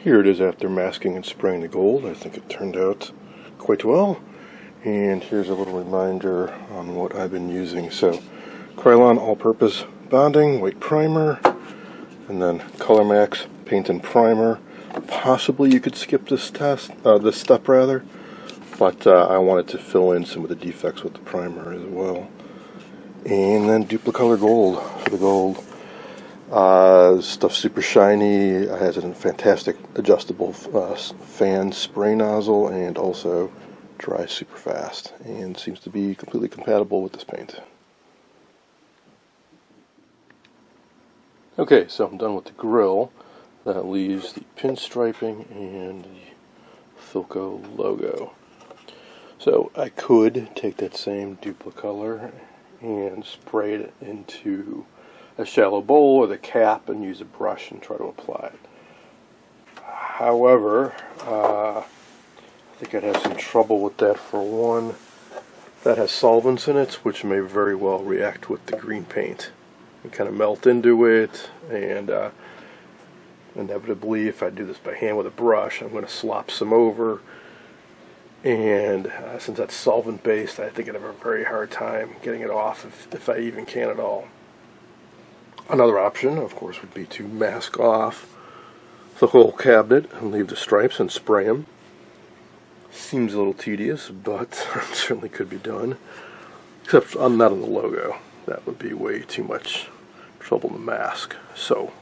Here it is after masking and spraying the gold. I think it turned out quite well. And here's a little reminder on what I've been using. So, Krylon all-purpose bonding, white primer, and then Color Max paint and primer. Possibly you could skip this step rather, but I wanted to fill in some of the defects with the primer as well. And then Duplicolor Gold for the gold. Stuff's super shiny. It has a fantastic adjustable fan spray nozzle, and also dries super fast, and seems to be completely compatible with this paint. Okay, so I'm done with the grill. That leaves the pinstriping and the Philco logo. So I could take that same Duplicolor and spray it into a shallow bowl or the cap and use a brush and try to apply it. However, I think I'd have some trouble with that. For one, that has solvents in it, which may very well react with the green paint and kind of melt into it, and inevitably, if I do this by hand with a brush, I'm going to slop some over, and since that's solvent based, I think I'd have a very hard time getting it off, if I even can at all. Another option, of course, would be to mask off the whole cabinet and leave the stripes and spray them. Seems a little tedious, but certainly could be done. Except I'm not on the logo. That would be way too much trouble to mask. So,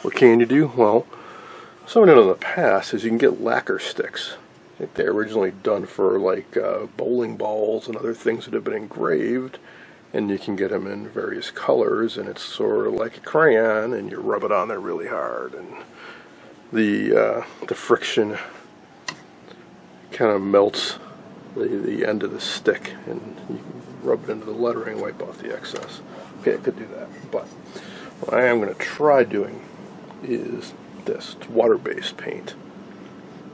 what can you do? Well, something I know in the past is you can get lacquer sticks. I think they're originally done for like bowling balls and other things that have been engraved, and you can get them in various colors, and it's sort of like a crayon, and you rub it on there really hard, and the friction kind of melts the end of the stick, and you can rub it into the lettering, wipe off the excess. Okay, I could do that, but what I am going to try doing is this. It's water-based paint.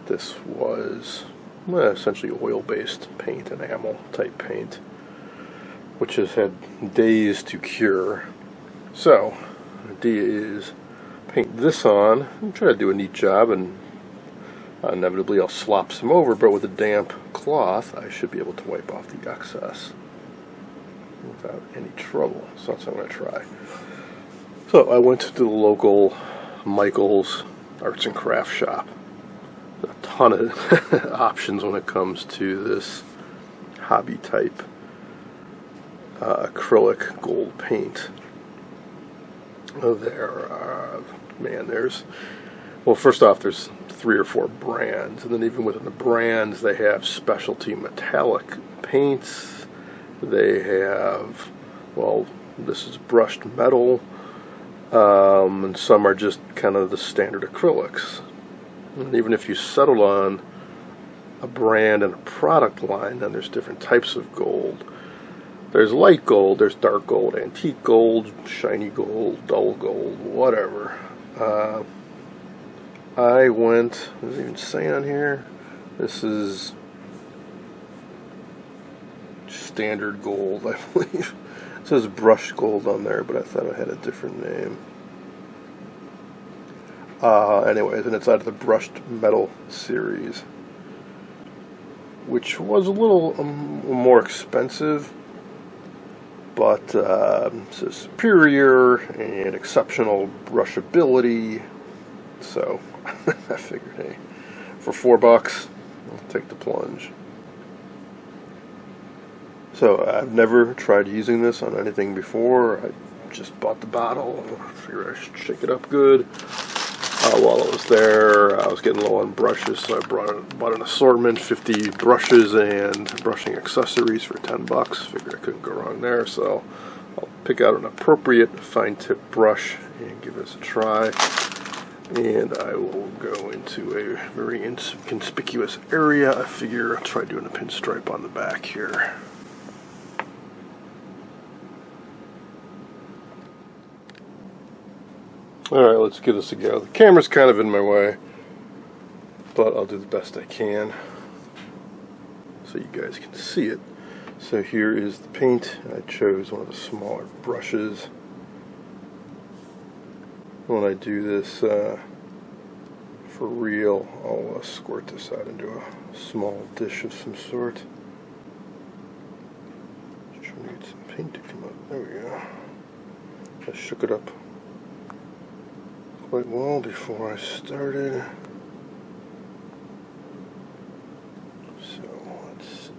This was essentially oil-based paint, enamel type paint, which has had days to cure. So, the idea is paint this on and try to do a neat job, and inevitably I'll slop some over, but with a damp cloth I should be able to wipe off the excess without any trouble. So that's what I'm going to try. So I went to the local Michael's Arts and Crafts shop. A ton of options when it comes to this hobby type acrylic gold paint. Well, first off, there's 3 or 4 brands, and then even within the brands they have specialty metallic paints. They have, well, this is brushed metal, and some are just kind of the standard acrylics. And even if you settle on a brand and a product line, then there's different types of gold. There's light gold, there's dark gold, antique gold, shiny gold, dull gold, whatever. Does it even say on here? This is standard gold, I believe. It says brushed gold on there, but I thought it had a different name. Anyways, and it's out of the brushed metal series, which was a little more expensive, but it's superior and exceptional brushability. So I figured, hey, for $4, I'll take the plunge. So I've never tried using this on anything before. I just bought the bottle. I figured I should shake it up good. While I was there, I was getting low on brushes, so I bought an assortment, 50 brushes and brushing accessories for $10. Figured I couldn't go wrong there, so I'll pick out an appropriate fine tip brush and give this a try. And I will go into a very inconspicuous area. I figure I'll try doing a pinstripe on the back here. Alright, let's give this a go. The camera's kind of in my way, but I'll do the best I can so you guys can see it. So here is the paint. I chose one of the smaller brushes. When I do this for real, I'll squirt this out into a small dish of some sort. Just trying to get some paint to come up. There we go. I shook it up quite well before I started. So let's see.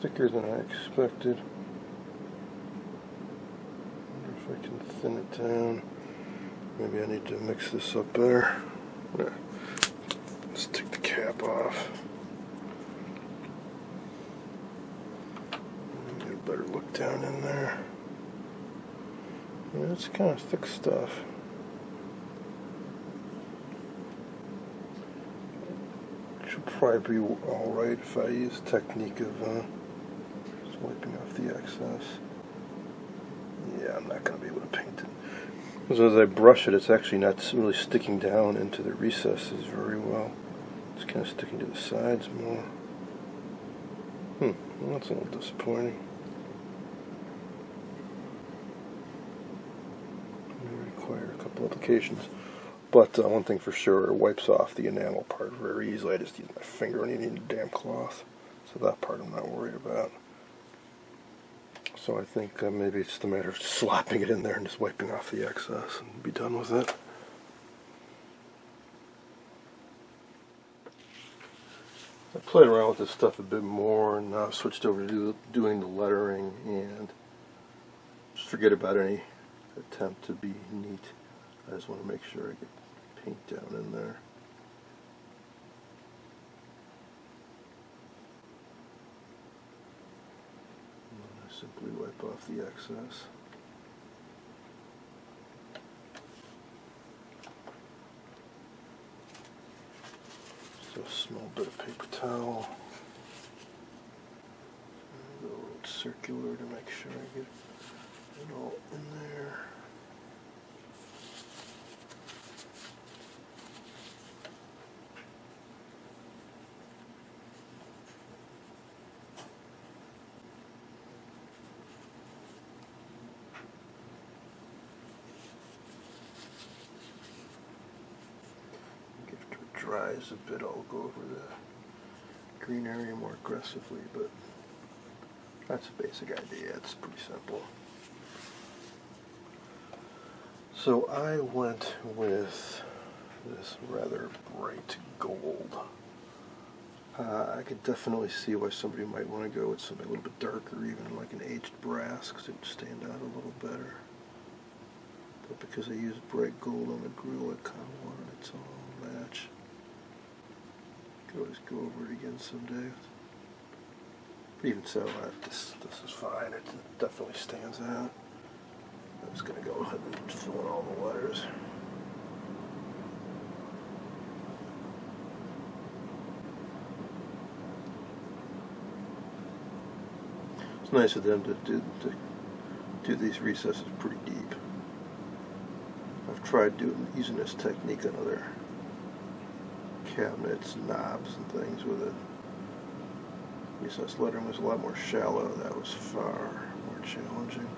Thicker than I expected. Wonder if I can thin it down. Maybe I need to mix this up better. Yeah. Let's take the cap off. Get a better look down in there. Yeah, it's kind of thick stuff. Should probably be alright if I use the technique of just wiping off the excess. Yeah, I'm not going to be able to paint it. Because as I brush it, it's actually not really sticking down into the recesses very well. It's kind of sticking to the sides more. Well, that's a little disappointing. May require a couple applications. But one thing for sure, it wipes off the enamel part very easily. I just use my finger and you need a damp cloth. So that part I'm not worried about. So I think maybe it's the matter of slapping it in there and just wiping off the excess and be done with it. I played around with this stuff a bit more and now I've switched over to doing the lettering and just forget about any attempt to be neat. I just want to make sure I get paint down in there. And then I simply wipe off the excess. Just a small bit of paper towel. And go a little circular to make sure I get it all in there. Dries a bit, I'll go over the green area more aggressively, but that's a basic idea. It's pretty simple. So I went with this rather bright gold. I could definitely see why somebody might want to go with something a little bit darker, even like an aged brass, because it would stand out a little better. But because I used bright gold on the grill, I kind of wanted it to all match. Could always go over it again someday. But even so, this is fine. It definitely stands out. I'm just going to go ahead and fill in all the letters. It's nice of them to do these recesses pretty deep. I've tried using this technique on other cabinets, knobs, and things with it. Recess lettering was a lot more shallow. That was far more challenging.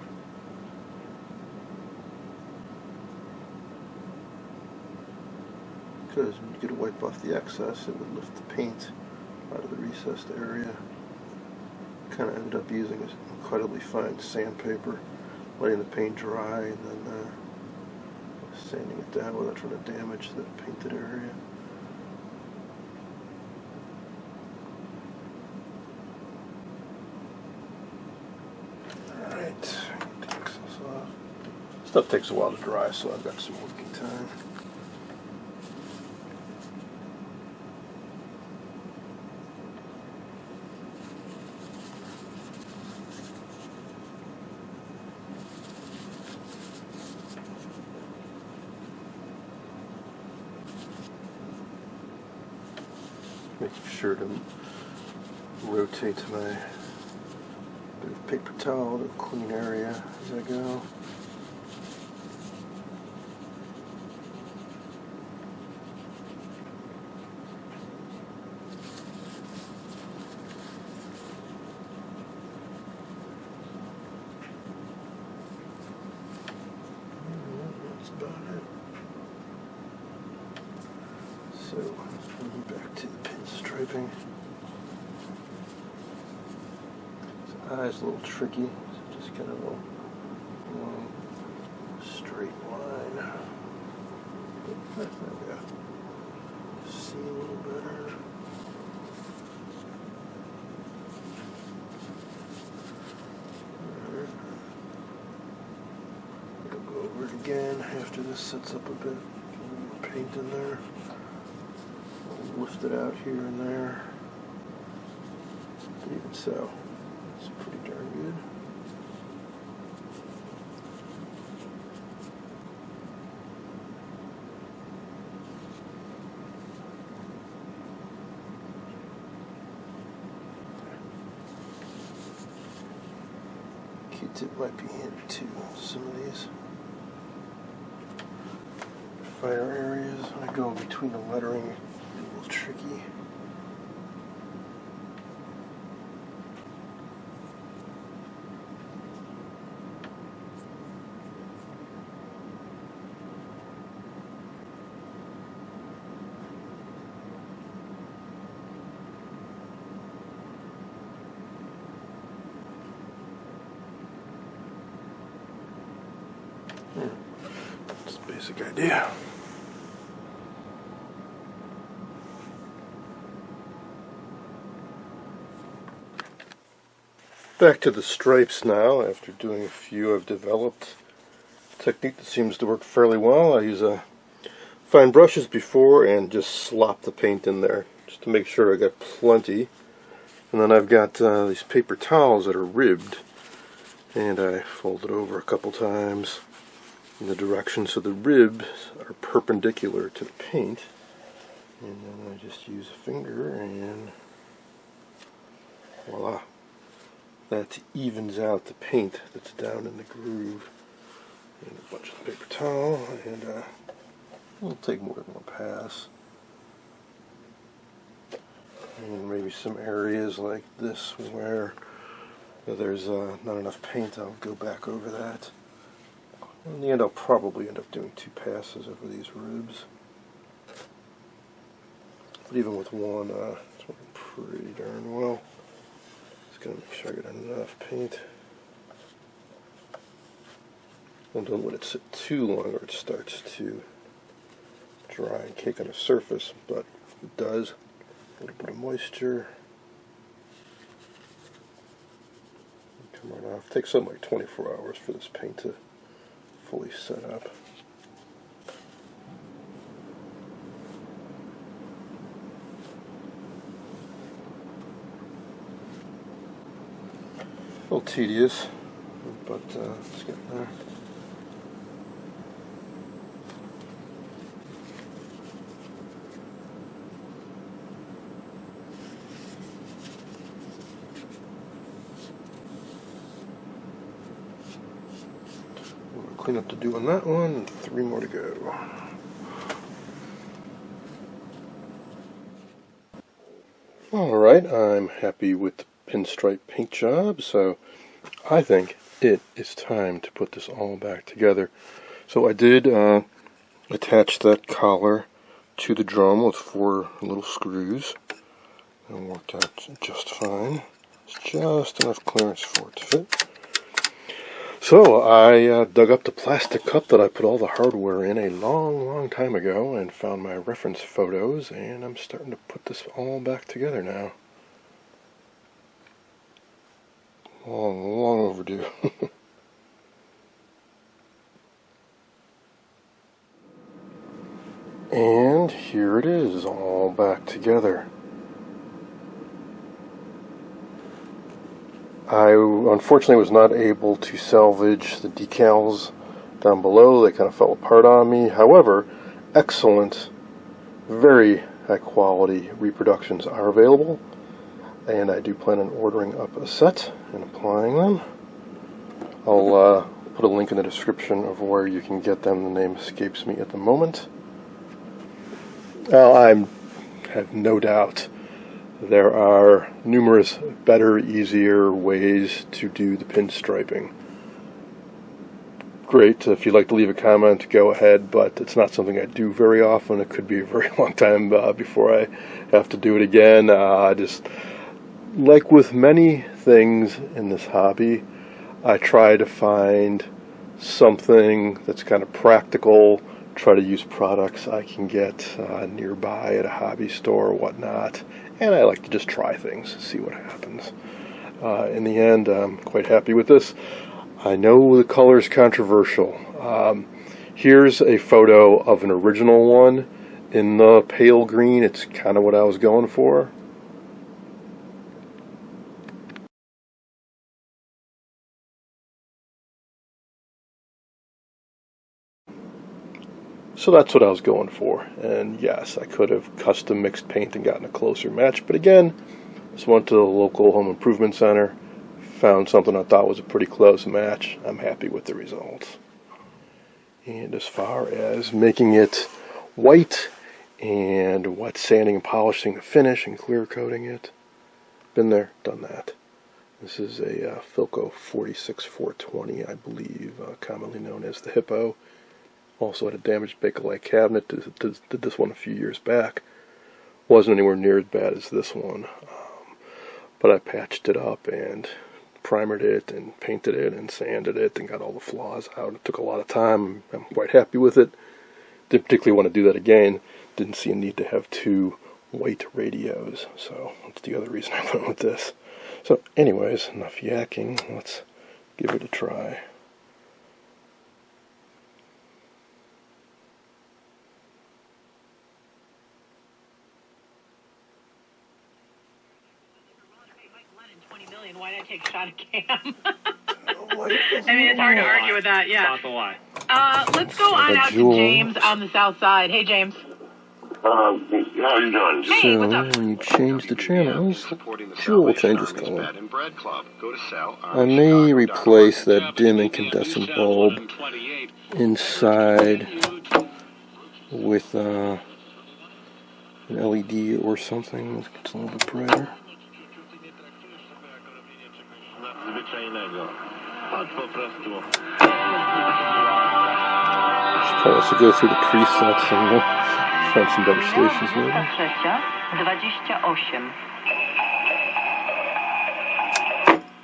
Because when you get to wipe off the excess, it would lift the paint out of the recessed area. Kind of ended up using an incredibly fine sandpaper, letting the paint dry, and then sanding it down without trying to damage the painted area. Alright, take this off. Stuff takes a while to dry, so I've got some working time. Making sure to rotate my bit of paper towel to clean area as I go. to the pinstriping. His eye's a little tricky, so just kind of a long, straight line. There we go. See a little better. I'll go over it again after this sets up a bit. Get a little more paint in there. I'll lift it out here and there. But even so, it's pretty darn good. Q-tip might be handy too. Some of these finer areas, when I go between the lettering, it's a little tricky. That's the basic idea. Back to the stripes now. After doing a few, I've developed a technique that seems to work fairly well. I use fine brushes before and just slop the paint in there just to make sure I got plenty. And then I've got these paper towels that are ribbed, and I fold it over a couple times in the direction so the ribs are perpendicular to the paint. And then I just use a finger and voila. That evens out the paint that's down in the groove. And a bunch of the paper towel, and it'll take more than one pass. And maybe some areas like this where there's not enough paint, I'll go back over that. In the end, I'll probably end up doing 2 passes over these ribs. But even with one, it's working pretty darn well. Just gotta make sure I get enough paint. And don't let it sit too long or it starts to dry and cake on the surface, but it does. A little bit of moisture. Come right off. It takes something like 24 hours for this paint to fully set up. A little tedious, but it's getting there. Clean up to do on that one, and 3 more to go. Alright, I'm happy with the pinstripe paint job, so I think it is time to put this all back together. So I did attach that collar to the drum with 4 little screws. It worked out just fine. It's just enough clearance for it to fit. So I dug up the plastic cup that I put all the hardware in a long time ago and found my reference photos, and I'm starting to put this all back together now. Long overdue. And here it is, all back together. I unfortunately was not able to salvage the decals down below. They kind of fell apart on me. However, excellent, very high quality reproductions are available, and I do plan on ordering up a set and applying them. I'll put a link in the description of where you can get them. The name escapes me at the moment. I have no doubt there are numerous better, easier ways to do the pinstriping. great. If you'd like to leave a comment, go ahead, but it's not something I do very often. It could be a very long time before I have to do it again. Just like with many things in this hobby, I try to find something that's kind of practical, try to use products I can get nearby at a hobby store or whatnot, and I like to just try things, see what happens. In the end, I'm quite happy with this. I know the color is controversial. Here's a photo of an original one in the pale green. It's kind of what I was going for. So that's what I was going for. And yes, I could have custom mixed paint and gotten a closer match. But again, just went to the local home improvement center, found something I thought was a pretty close match. I'm happy with the results. And as far as making it white and wet sanding and polishing the finish and clear coating it, been there, done that. This is a Philco 46420, I believe, commonly known as the Hippo. Also had a damaged Bakelite cabinet. Did this one a few years back. Wasn't anywhere near as bad as this one. But I patched it up and primered it and painted it and sanded it and got all the flaws out. It took a lot of time. I'm quite happy with it. Didn't particularly want to do that again. Didn't see a need to have two white radios. So that's the other reason I went with this. So anyways, enough yakking. Let's give it a try. Why not take a shot at Cam? I mean, it's hard to argue with that, yeah. Not the lie. Let's go on out to James on the south side. Hey, James. How you doing? Hey, what's up? When you change the channels, jewel changes color. I may replace that dim incandescent bulb inside with an LED or something. It's a little bit brighter. Should probably also go through the presets and find some better stations maybe.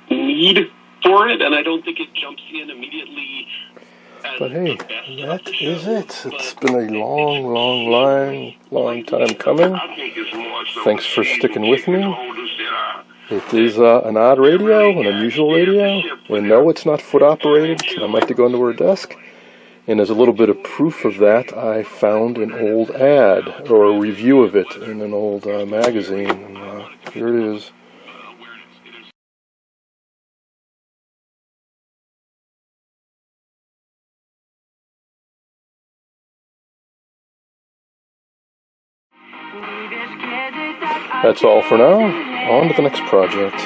Need for it, and I don't think it jumps in immediately. But hey, that is it. It's been a long time coming. Thanks for sticking with me. It is an odd radio, an unusual radio. We know it's not foot operated, so I might have to go into her desk. And as a little bit of proof of that, I found an old ad, or a review of it, in an old magazine. And here it is. That's all for now. On to the next project.